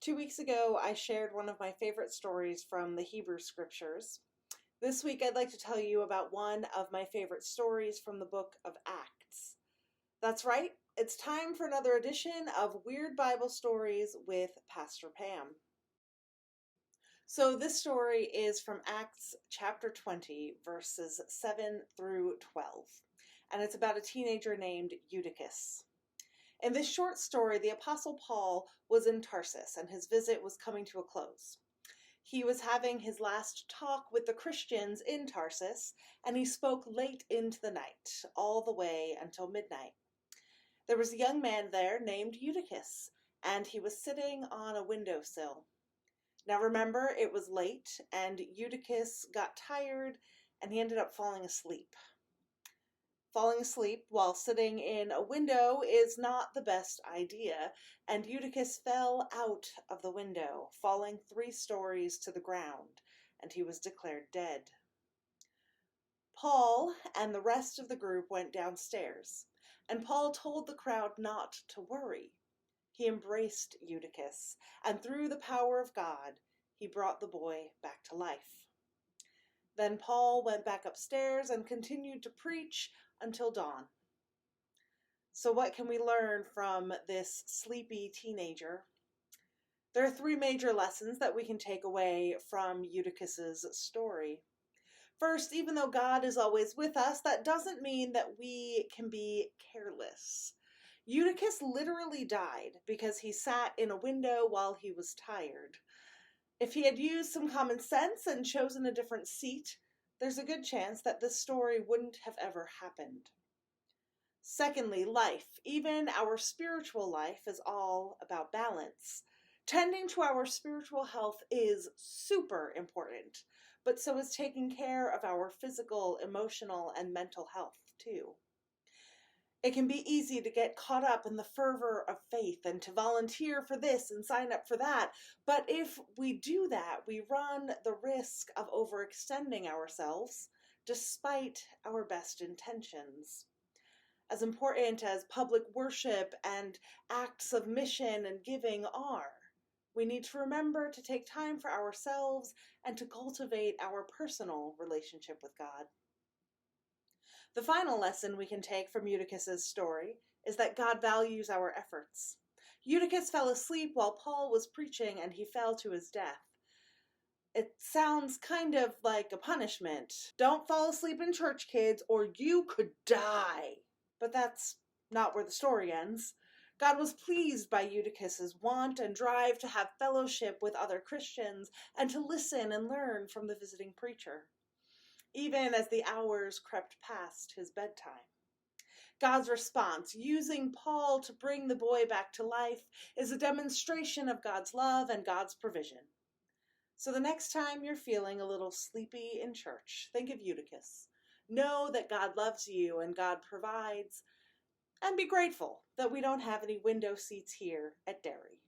2 weeks ago, I shared one of my favorite stories from the Hebrew Scriptures. This week, I'd like to tell you about one of my favorite stories from the book of Acts. That's right, it's time for another edition of Weird Bible Stories with Pastor Pam. So this story is from Acts chapter 20, verses 7 through 12, and it's about a teenager named Eutychus. In this short story, the Apostle Paul was in Tarsus, and his visit was coming to a close. He was having his last talk with the Christians in Tarsus, and he spoke late into the night, all the way until midnight. There was a young man there named Eutychus, and he was sitting on a windowsill. Now remember, it was late, and Eutychus got tired, and he ended up falling asleep. Falling asleep while sitting in a window is not the best idea, and Eutychus fell out of the window, falling 3 stories to the ground, and he was declared dead. Paul and the rest of the group went downstairs, and Paul told the crowd not to worry. He embraced Eutychus, and through the power of God, he brought the boy back to life. Then Paul went back upstairs and continued to preach until dawn. So what can we learn from this sleepy teenager? There are 3 major lessons that we can take away from Eutychus's story. First, even though God is always with us, that doesn't mean that we can be careless. Eutychus literally died because he sat in a window while he was tired. If he had used some common sense and chosen a different seat, there's a good chance that this story wouldn't have ever happened. Secondly, life, even our spiritual life, is all about balance. Tending to our spiritual health is super important, but so is taking care of our physical, emotional, and mental health too. It can be easy to get caught up in the fervor of faith and to volunteer for this and sign up for that. But if we do that, we run the risk of overextending ourselves despite our best intentions. As important as public worship and acts of mission and giving are, we need to remember to take time for ourselves and to cultivate our personal relationship with God. The final lesson we can take from Eutychus's story is that God values our efforts. Eutychus fell asleep while Paul was preaching, and he fell to his death. It sounds kind of like a punishment. Don't fall asleep in church, kids, or you could die. But that's not where the story ends. God was pleased by Eutychus's want and drive to have fellowship with other Christians and to listen and learn from the visiting preacher, even as the hours crept past his bedtime. God's response, using Paul to bring the boy back to life, is a demonstration of God's love and God's provision. So the next time you're feeling a little sleepy in church, think of Eutychus. Know that God loves you and God provides, and be grateful that we don't have any window seats here at Derry.